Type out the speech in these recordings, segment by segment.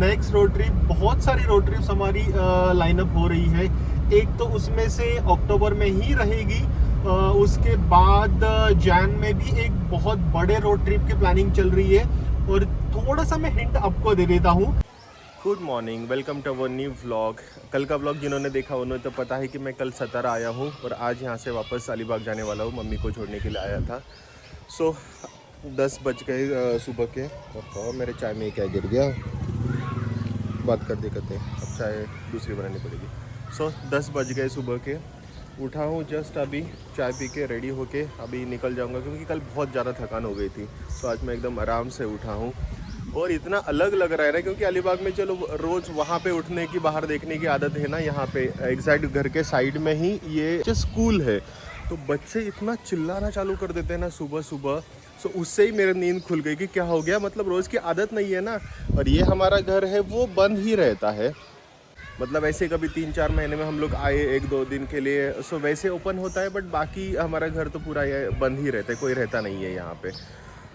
Next road trip, बहुत सारी road trips हमारी लाइनअप हो रही है। एक तो उसमें से अक्टूबर में ही रहेगी, उसके बाद जैन में भी एक बहुत बड़े रोड ट्रिप की प्लानिंग चल रही है। और थोड़ा सा मैं हिंट आपको दे देता हूँ। Good morning, welcome to our new vlog. कल का व्लॉग जिन्होंने देखा उन्हें तो पता है कि मैं कल सतारा आया हूँ और आज यहाँ से वापस अलीबाग जाने वाला हूँ। मम्मी को छोड़ने के लिए आया था। सो 10 बज गए सुबह के। और मेरे चाय में क्या गिर गया, बात कर दिक्कत है, अब चाय दूसरी बनानी पड़ेगी। सो 10 बज गए सुबह के। उठा हूँ जस्ट अभी, चाय पी के रेडी होके अभी निकल जाऊँगा क्योंकि कल बहुत ज़्यादा थकान हो गई थी। तो आज मैं एकदम आराम से उठा हूँ और इतना अलग लग रहा है ना, क्योंकि अलीबाग में चलो रोज़ वहाँ पे उठने की, बाहर देखने की आदत है ना। यहाँ पे एग्जैक्ट घर के साइड में ही ये स्कूल है, तो बच्चे इतना चिल्लाना चालू कर देते हैं ना सुबह सुबह। सो उससे ही मेरी नींद खुल गई कि क्या हो गया, मतलब रोज़ की आदत नहीं है ना। और ये हमारा घर है वो बंद ही रहता है, मतलब ऐसे कभी 3-4 महीने में हम लोग आए 1-2 दिन के लिए, सो वैसे ओपन होता है। बट बाकी हमारा घर तो पूरा ये बंद ही रहता है, कोई रहता नहीं है यहाँ पे।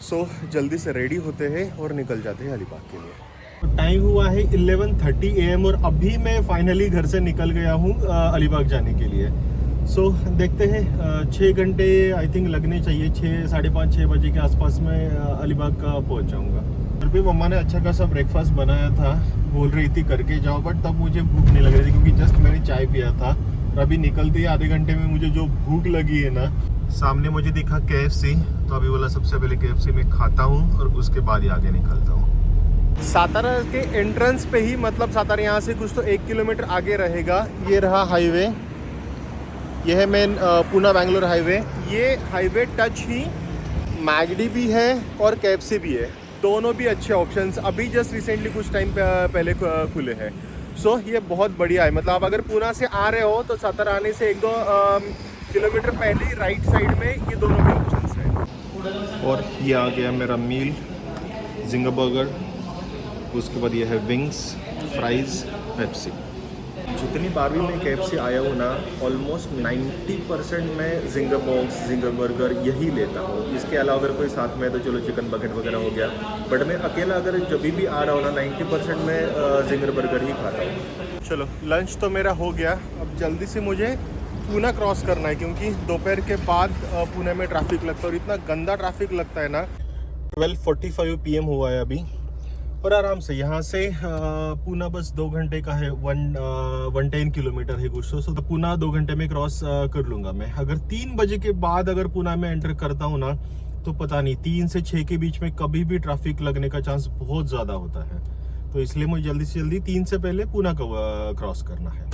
सो जल्दी से रेडी होते हैं और निकल जाते हैं अलीबाग के लिए। टाइम हुआ है 11:30 AM और अभी मैं फाइनली घर से निकल गया हूँ अलीबाग जाने के लिए। सो देखते हैं, 6 घंटे आई थिंक लगने चाहिए। 5:30-6 बजे के आसपास में अलीबाग का पहुँच जाऊँगा। घर पे मम्मा ने अच्छा खासा ब्रेकफास्ट बनाया था, बोल रही थी करके जाओ, बट तब मुझे भूख नहीं लग रही थी क्योंकि जस्ट मैंने चाय पिया था। और अभी निकलते ही आधे घंटे में मुझे जो भूख लगी है ना, सामने मुझे दिखा KFC, तो अभी बोला सबसे पहले KFC में खाता हूँ और उसके बाद ही आगे निकलता हूँ। सातारा के एंट्रेंस पे ही, मतलब सातारा यहाँ से कुछ तो 1 किलोमीटर आगे रहेगा। ये रहा हाईवे, ये है मेन पुणे बेंगलोर हाईवे। ये हाईवे टच ही मैगडी भी है और KFC भी है, दोनों भी अच्छे ऑप्शंस अभी जस्ट रिसेंटली कुछ टाइम पहले खुले हैं। सो ये बहुत बढ़िया है, मतलब आप अगर पुणे से आ रहे हो तो सातारा आने से 1-2 किलोमीटर पहले ही राइट साइड में ये दोनों भी ऑप्शंस हैं। और ये आ गया मेरा मील, जिंगर बर्गर, उसके बाद ये है विंग्स, फ्राइज़, पेप्सी। जितनी बार भी मैं KFC आया हूँ ना, ऑलमोस्ट 90% मैं जिंगर बॉक्स, जिंगर बर्गर यही लेता हूँ। इसके अलावा अगर कोई साथ में तो चलो चिकन बकेट वगैरह हो गया, बट मैं अकेला अगर जब भी आ रहा हूँ ना 90% मैं जिंगर बर्गर ही खाता हूँ। चलो लंच तो मेरा हो गया, अब जल्दी से मुझे पुणे क्रॉस करना है क्योंकि दोपहर के बाद पुणे में ट्रैफिक लगता है और इतना गंदा ट्रैफिक लगता है ना। 12:45 PM हुआ है अभी और आराम से यहाँ से पुणे बस 2 घंटे का है, 110 किलोमीटर है कुछ तो पुणे 2 घंटे में क्रॉस कर लूँगा मैं। अगर 3 बजे के बाद अगर पुणे में एंटर करता हूँ ना, तो पता नहीं 3 से 6 के बीच में कभी भी ट्रैफिक लगने का चांस बहुत ज़्यादा होता है। तो इसलिए मुझे जल्दी से जल्दी 3 से पहले पुणे को क्रॉस करना है।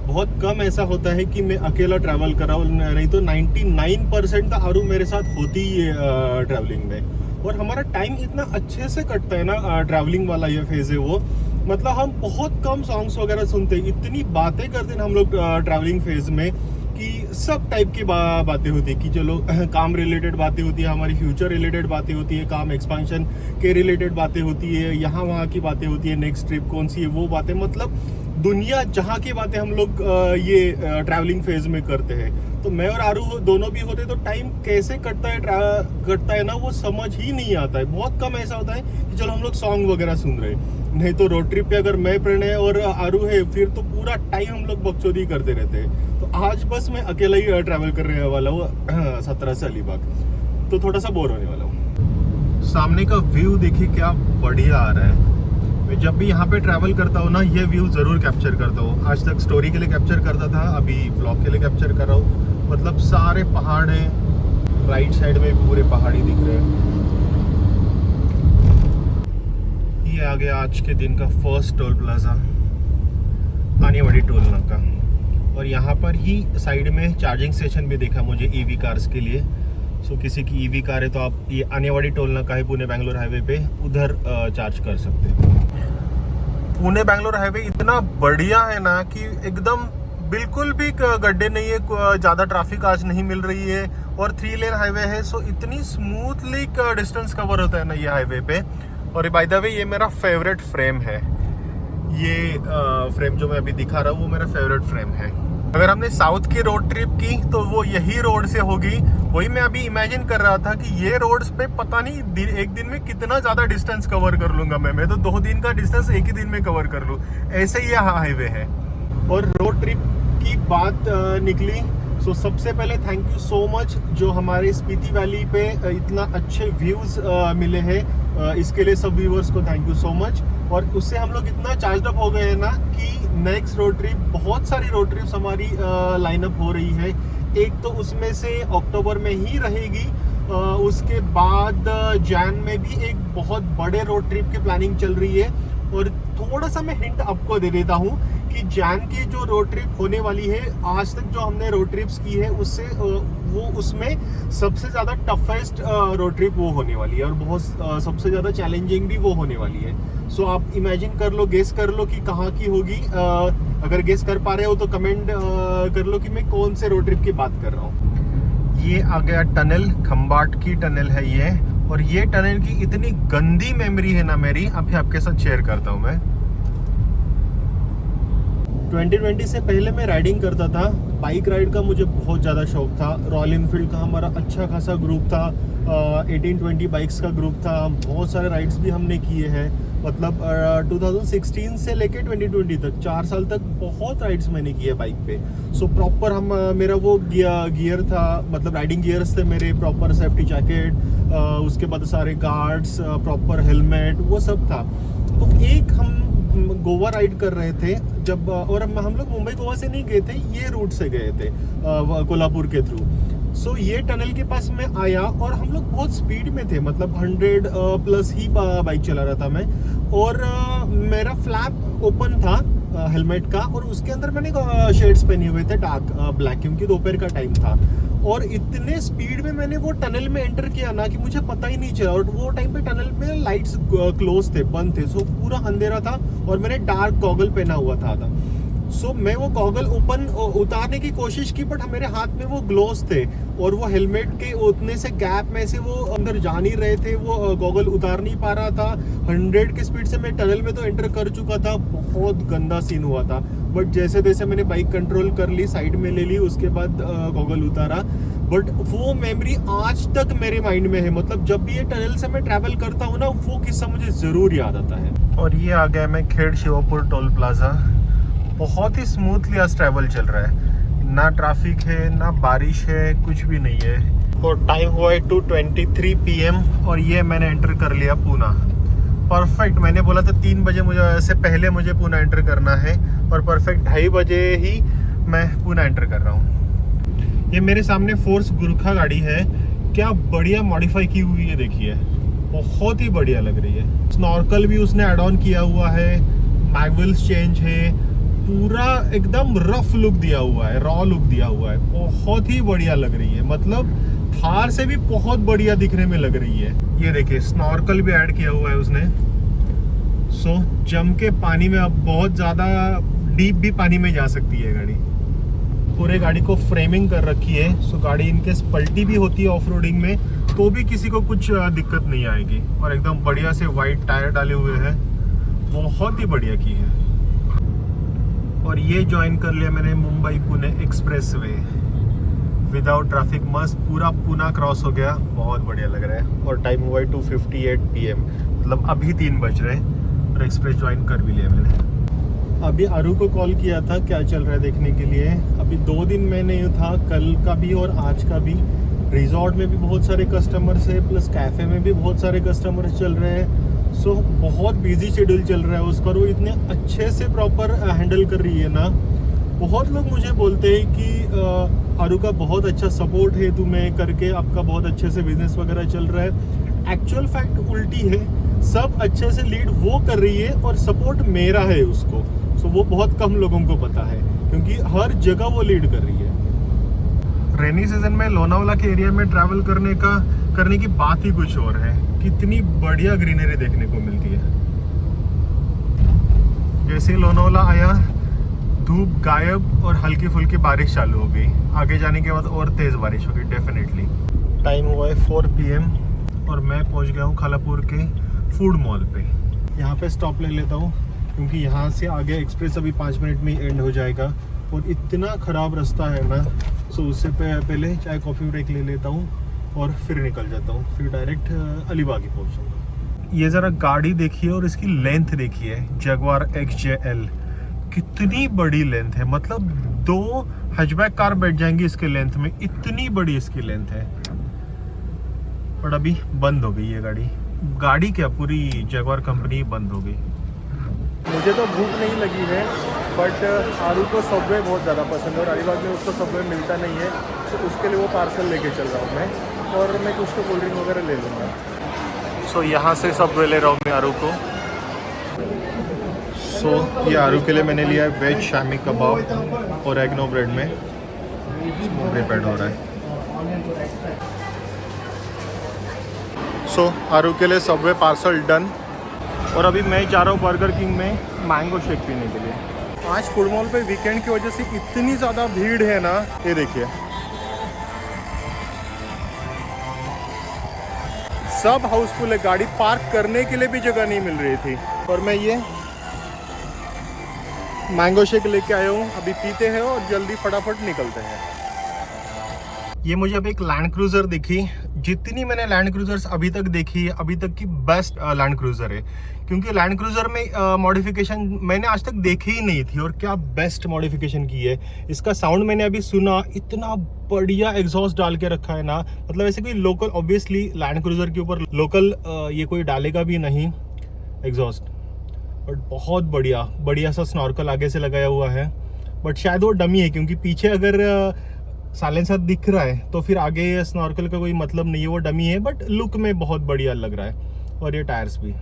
बहुत कम ऐसा होता है कि मैं अकेला ट्रैवल कर रहा हूँ, नहीं तो 99% तो आरू मेरे साथ होती ही है ट्रैवलिंग में। और हमारा टाइम इतना अच्छे से कटता है ना, ट्रैवलिंग वाला ये फेज है वो, मतलब हम बहुत कम सॉन्ग्स वगैरह सुनते हैं, इतनी बातें करते हैं हम लोग ट्रैवलिंग फेज में कि सब टाइप की बातें होती है कि चलो काम रिलेटेड बातें होती है, हमारी फ्यूचर रिलेटेड बातें होती है, काम एक्सपेंशन के रिलेटेड बातें होती है, यहाँ वहाँ की बातें होती है, नेक्स्ट ट्रिप कौन सी है वो बातें, मतलब दुनिया जहाँ की बातें हम लोग ये ट्रैवलिंग फेज में करते हैं। तो मैं और आरू दोनों भी होते तो टाइम कैसे कटता है ना, वो समझ ही नहीं आता है। बहुत कम ऐसा होता है कि चलो हम लोग सॉन्ग वगैरह सुन रहे हैं, नहीं तो रोड ट्रिप पे अगर मैं, प्रणय और आरू है फिर तो पूरा टाइम हम लोग बकचोदी करते रहते हैं। तो आज बस मैं अकेला ही ट्रैवल करने वाला हूँ सतारा से अलीबाग, तो थोड़ा सा बोर होने वाला हूँ। सामने का व्यू देखिए क्या बढ़िया आ रहा है। मैं जब भी यहाँ पे ट्रैवल करता हूँ ना, ये व्यू ज़रूर कैप्चर करता हूँ। आज तक स्टोरी के लिए कैप्चर करता था, अभी व्लॉग के लिए कैप्चर कर रहा हूँ। मतलब सारे पहाड़ हैं, राइट साइड में पूरे पहाड़ी दिख रहे हैं। ये आ गया आज के दिन का फर्स्ट टोल प्लाजा, आनेवाड़ी टोल नाका। और यहाँ पर ही साइड में चार्जिंग स्टेशन भी देखा मुझे EV कार्स के लिए। सो किसी की EV कार है तो आप ये आनेवाड़ी टोल नाका है पुणे बेंगलोर हाईवे पे, उधर चार्ज कर सकते हैं। पुणे बेंगलोर हाईवे इतना बढ़िया है ना कि एकदम बिल्कुल भी गड्ढे नहीं है, ज़्यादा ट्रैफिक आज नहीं मिल रही है और 3 लेन हाईवे है। सो इतनी स्मूथली डिस्टेंस कवर होता है ना ये हाईवे पे। और बाय द वे ये मेरा फेवरेट फ्रेम है, ये फ्रेम जो मैं अभी दिखा रहा हूँ वो मेरा फेवरेट फ्रेम है। अगर हमने साउथ की रोड ट्रिप की तो वो यही रोड से होगी, वही मैं अभी इमेजिन कर रहा था कि ये रोड्स पे पता नहीं एक दिन में कितना ज़्यादा डिस्टेंस कवर कर लूँगा मैं तो 2 दिन का डिस्टेंस एक ही दिन में कवर कर लूँ, ऐसे ही यह हाईवे है। और रोड ट्रिप की बात निकली, सो सबसे पहले थैंक यू सो मच जो हमारे स्पीति वैली पे इतना अच्छे व्यूज़ मिले हैं, इसके लिए सब व्यूअर्स को थैंक यू सो मच। और उससे हम लोग इतना चार्ज अप हो गए हैं ना कि नेक्स्ट रोड ट्रिप, बहुत सारी रोड ट्रिप्स हमारी लाइनअप हो रही है। एक तो उसमें से अक्टूबर में ही रहेगी, उसके बाद जैन में भी एक बहुत बड़े रोड ट्रिप की प्लानिंग चल रही है। और थोड़ा सा मैं हिंट आपको दे देता हूँ कि जैन की जो रोड ट्रिप होने वाली है, आज तक जो हमने रोड ट्रिप्स की है उससे वो उसमें सबसे ज़्यादा टफेस्ट रोड ट्रिप वो होने वाली है और बहुत सबसे ज़्यादा चैलेंजिंग भी वो होने वाली है। सो आप इमेजिन कर लो, गेस कर लो कि कहाँ की होगी। अगर गेस कर पा रहे हो तो कमेंट कर लो कि मैं कौन से रोड ट्रिप की बात कर रहा हूँ। ये आ गया टनल, खंबाट की टनल है ये। और ये टनल की इतनी गंदी मेमोरी है ना मेरी, अभी आपके साथ शेयर करता हूँ मैं। 2020 से पहले मैं राइडिंग करता था, बाइक राइड का मुझे बहुत ज़्यादा शौक था। रॉयल इनफील्ड का हमारा अच्छा खासा ग्रुप था, 1820 बाइक्स का ग्रुप था। बहुत सारे राइड्स भी हमने किए हैं, मतलब 2016 से लेके 2020 तक 4 साल तक बहुत राइड्स मैंने किए बाइक पे। सो प्रॉपर मेरा वो गियर था, मतलब राइडिंग गियर्स थे मेरे, प्रॉपर सेफ्टी जैकेट, उसके बाद सारे गार्ड्स, प्रॉपर हेलमेट, वो सब था। तो एक हम गोवा राइड कर रहे थे जब, और हम लोग मुंबई गोवा से नहीं गए थे, ये रूट से गए थे कोल्हापुर के थ्रू। सो ये टनल के पास में आया और हम लोग बहुत स्पीड में थे, मतलब 100 प्लस ही बाइक चला रहा था मैं। और मेरा फ्लैप ओपन था हेलमेट का, और उसके अंदर मैंने शेड्स पहने हुए थे डार्क ब्लैक, क्योंकि दोपहर का टाइम था। और इतने स्पीड में मैंने वो टनल में एंटर किया ना कि मुझे पता ही नहीं चला। और वो टाइम पे टनल में लाइट्स क्लोज थे, बंद थे, सो पूरा अंधेरा था और मैंने डार्क गॉगल पहना हुआ था। सो मैं वो गॉगल उतारने की कोशिश की, बट मेरे हाथ में वो ग्लोव्स थे और वो हेलमेट के उतने से गैप में से वो अंदर जा नहीं रहे थे, वो गॉगल उतार नहीं पा रहा था। 100 की स्पीड से मैं टनल में तो एंटर कर चुका था, बहुत गंदा सीन हुआ था। बट जैसे जैसे मैंने बाइक कंट्रोल कर ली, साइड में ले ली, उसके बाद गॉगल उतारा। बट वो मेमोरी आज तक मेरे माइंड में है, मतलब जब भी ये टनल से मैं ट्रैवल करता हूँ ना, वो किस्सा मुझे ज़रूर याद आता है। और ये आ गया मैं खेड़ शिवापुर टोल प्लाजा। बहुत ही स्मूथली आज ट्रैवल चल रहा है, ना ट्रैफिक है ना बारिश है, कुछ भी नहीं है। और टाइम हुआ है 2:23 PM और ये मैंने एंटर कर लिया पूना। परफेक्ट, मैंने बोला था 3 बजे से पहले मुझे पूना एंटर करना है, और परफेक्ट 2:30 बजे ही मैं पूना एंटर कर रहा हूँ। ये मेरे सामने फोर्स गुरखा गाड़ी है, क्या बढ़िया मॉडिफाई की हुई है, देखिए बहुत ही बढ़िया लग रही है। स्नॉर्कल भी उसने एड ऑन किया हुआ है, मैगविल्स चेंज है, पूरा एकदम रफ लुक दिया हुआ है, रॉ लुक दिया हुआ है, बहुत ही बढ़िया लग रही है। मतलब थार से भी बहुत बढ़िया दिखने में लग रही है। ये देखिए स्नॉर्कल भी ऐड किया हुआ है उसने। सो जम के पानी में, अब बहुत ज़्यादा डीप भी पानी में जा सकती है गाड़ी। पूरे गाड़ी को फ्रेमिंग कर रखी है, सो गाड़ी इनकेस पलटी भी होती है ऑफ रोडिंग में तो भी किसी को कुछ दिक्कत नहीं आएगी। और एकदम बढ़िया से वाइट टायर डाले हुए हैं, बहुत ही बढ़िया की है। और ये ज्वाइन कर लिया मैंने Mumbai Pune expressway without traffic, मस्त पूरा पूना क्रॉस हो गया, बहुत बढ़िया लग रहा है। और टाइम हुआ है 2:58 PM, मतलब अभी 3 बज रहे हैं और एक्सप्रेस ज्वाइन कर भी लिया मैंने। अभी अरु को कॉल किया था क्या चल रहा है देखने के लिए। अभी 2 दिन में नहीं था, कल का भी और आज का भी। रिजॉर्ट में भी बहुत सारे कस्टमर्स है, प्लस कैफ़े में भी बहुत सारे कस्टमर्स चल रहे हैं। सो बहुत बिजी शेड्यूल चल रहा है उसका, और वो इतने अच्छे से प्रॉपर हैंडल कर रही है ना। बहुत लोग मुझे बोलते हैं कि अरु का बहुत अच्छा सपोर्ट है तुम्हें करके, आपका बहुत अच्छे से बिजनेस वगैरह चल रहा है। एक्चुअल फैक्ट उल्टी है, सब अच्छे से लीड वो कर रही है और सपोर्ट मेरा है उसको। सो वो बहुत कम लोगों को पता है, क्योंकि हर जगह वो लीड कर रही है। रेनी सीजन में लोनावाला के एरिया में ट्रैवल करने की बात ही कुछ और है। कितनी बढ़िया ग्रीनरी देखने को मिलती है। जैसे ही लोनावाला आया, धूप गायब और हल्की फुल्की बारिश चालू हो गई। आगे जाने के बाद और तेज बारिश होगी डेफिनेटली। टाइम हुआ है 4 PM और मैं पहुंच गया हूँ खालापुर के फूड मॉल पे। यहाँ पे स्टॉप ले लेता हूँ, क्योंकि यहाँ से आगे एक्सप्रेस अभी 5 मिनट में एंड हो जाएगा। और इतना ख़राब रास्ता है ना, सो उससे पहले चाय कॉफ़ी ब्रेक ले लेता हूँ और फिर निकल जाता हूँ, फिर डायरेक्ट अलीबाग ही पहुँचूँगा। ये ज़रा गाड़ी देखिए और इसकी लेंथ देखिए, जगुआर XJL कितनी बड़ी लेंथ है, मतलब 2 हैचबैक कार बैठ जाएंगी इसके लेंथ में, इतनी बड़ी इसकी लेंथ है। पर अभी बंद हो गई है गाड़ी क्या पूरी जगुआर कंपनी बंद हो गई। मुझे तो भूख नहीं लगी है, बट आरू को सबवे बहुत ज़्यादा पसंद है और अलीबाग में उसको सबवे मिलता नहीं है, तो उसके लिए वो पार्सल लेके चल रहा हूँ मैं, और मैं कुछ तो कोल्ड ड्रिंक वगैरह ले लूँगा। सो यहाँ से सबवे ले रहा हूँ मैं आरू को। सो ये आरू के लिए मैंने लिया है वेज शामी कबाब और एग नो ब्रेड में प्रिपेयर्ड हो रहा है। सो आरू के लिए सबवे पार्सल डन, और अभी मैं जा रहा हूँ बर्गर किंग में मैंगो शेक पीने के लिए। आज फूड मॉल पे वीकेंड की वजह से इतनी ज़्यादा भीड़ है ना, ये देखिए सब हाउसफुल है, गाड़ी पार्क करने के लिए भी जगह नहीं मिल रही थी। और मैं ये मैंगो शेक लेके आया हूँ, अभी पीते हैं और जल्दी फटाफट निकलते हैं। ये मुझे अब एक लैंड क्रूज़र दिखी, जितनी मैंने लैंड क्रूज़र्स अभी तक देखी है, अभी तक की बेस्ट लैंड क्रूज़र है, क्योंकि लैंड क्रूज़र में मॉडिफिकेशन मैंने आज तक देखी ही नहीं थी, और क्या बेस्ट मॉडिफिकेशन की है। इसका साउंड मैंने अभी सुना, इतना बढ़िया एग्जॉस्ट डाल के रखा है ना, मतलब ऐसे कोई लोकल, ऑब्वियसली लैंड क्रूज़र के ऊपर लोकल ये कोई डालेगा भी नहीं एग्जॉस्ट, बट बहुत बढ़िया सा स्नॉर्कल आगे से लगाया हुआ है। बट शायद वो डमी है, क्योंकि पीछे अगर साइलेंसर दिख रहा है तो फिर आगे स्नॉर्कल का कोई मतलब नहीं है, वो डमी है, बट लुक में बहुत बढ़िया लग रहा है। और ये टायर्स भी।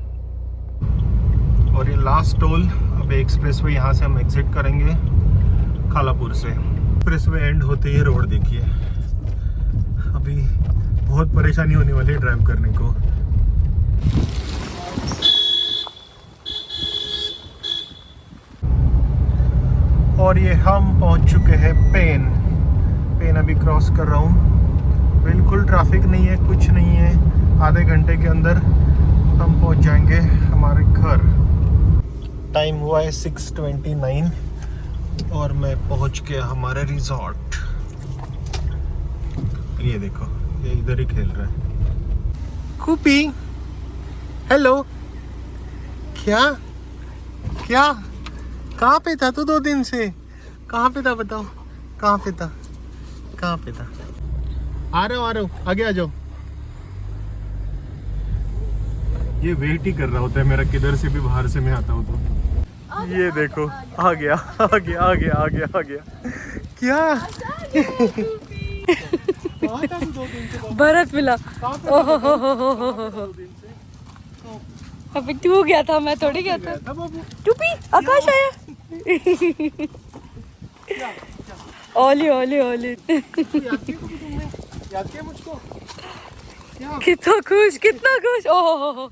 और ये लास्ट टोल, अब एक्सप्रेसवे यहाँ से हम एग्जिट करेंगे खालापुर से। एक्सप्रेसवे एंड होते ही रोड देखिए, अभी बहुत परेशानी होने वाली है ड्राइव करने को। और ये हम पहुंच चुके हैं पेन अभी क्रॉस कर रहा हूँ, बिल्कुल ट्रैफिक नहीं है, कुछ नहीं है। आधे घंटे के अंदर हम पहुंच जाएंगे हमारे घर। टाइम हुआ है 6:29 और मैं पहुंच गया हमारे रिजॉर्ट। ये देखो, ये इधर ही खेल रहा है। कूपी, हेलो। क्या कहाँ पे था तू 2 दिन से? कहाँ पे था बताओ, कहाँ पे था? आ रहा हूँ, आगे आ जाओ। ये वेट ही कर रहा होता है मेरा, किधर से भी बाहर से मैं आता हूँ तो। ये देखो, आ गया। क्या बर्फ मिला। अभी तू गया था, मैं थोड़ी गया था। टूपी आकाश आया। ओली याद किया मुझको? कितना खुश। ओहो,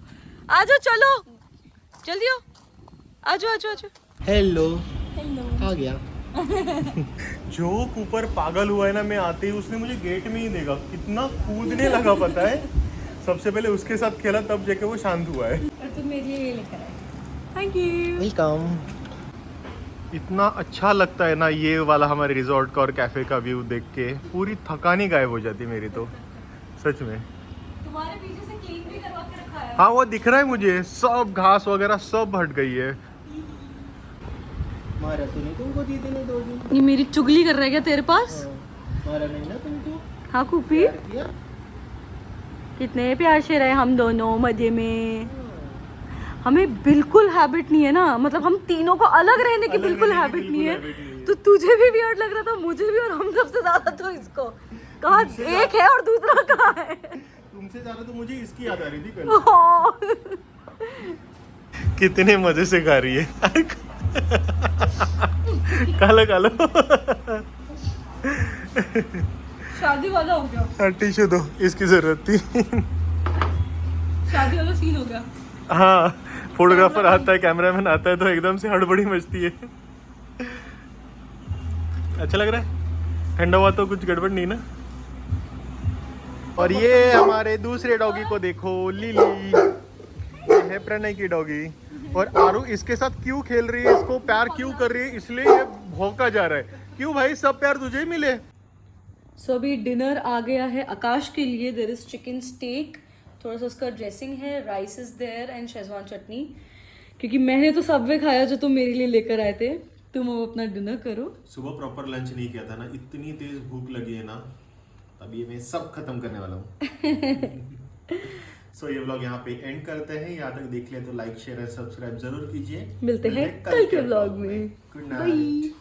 आ जाओ, चलो जल्दी आओ, आ जाओ। हेलो आ गया। जो कूपर पागल हुआ है ना, मैं आते ही उसने मुझे गेट में ही देखा, कितना कूदने लगा पता है। सबसे पहले उसके साथ खेला, तब जाके वो शांत हुआ है। और तुम मेरे लिए ये लेकर आए, थैंक यू। वेलकम। इतना अच्छा लगता है ना ये वाला हमारे रिजॉर्ट का और कैफे का व्यू देख के, पूरी थकान ही गायब हो जाती मेरी तो, सच में। तुम्हारे पीछे से क्लीन भी करवा के रखा है। हाँ वो दिख रहा है मुझे, सब घास वगैरह सब हट गई है। मारा तूने तुमको दीदी ने 2 दिन। ये मेरी चुगली कर रहा है क्या तेरे पास? मारा नहीं ना तुमको? हाँ कूपी, कितने प्यार से रहे हम दोनों मजे में। हमें बिल्कुल हैबिट नहीं है ना, मतलब हम तीनों को अलग रहने की बिल्कुल हैबिट नहीं है। तो तुझे भी वियर्ड लग रहा था, मुझे भी, और हम सबसे ज्यादा तो इसको। कहाँ एक है और दूसरा कहाँ है? तुमसे ज्यादा तो मुझे इसकी याद आ रही थी कल। कितने मजे से खा रही है। कालो शादी वाला हो गया। टिश्यू दो, इसकी जरूरत थी। शादी वाला सीन हो गया। हाँ, फोटोग्राफर आता है, कैमरामैन आता है, तो एकदम से हड़बड़ी मचती है। अच्छा लग रहा है? ठंडा हुआ तो कुछ गड़बड़ नहीं ना? और ये हमारे दूसरे डॉगी को देखो, लिली। ये है प्रणय की डॉगी। और आरू इसके साथ क्यों खेल रही है, इसको प्यार क्यों कर रही है, इसलिए ये भौंका जा रहा है। क्यों भाई, सब प्यार तुझे ही मिले। सो अभी डिनर आ गया है आकाश के लिए। देयर इज चिकन स्टेक, थोड़ा सा उसका ड्रेसिंग है, rice is there and Schezwan chutney. क्योंकि मैंने तो सबवे खाया जो तुम मेरे लिए लेकर आए थे। तुम अब अपना डिनर करो। सुबह प्रॉपर लंच नहीं किया था ना, इतनी तेज भूख लगी है ना, अब ये मैं सब खत्म करने वाला हूँ। सो ये व्लॉग यहाँ पे एंड करते हैं। यहाँ तक देख लिया तो लाइक शेयर और सब्सक्राइब जरूर कीजिए। मिलते हैं कल के व्लॉग में। Good night.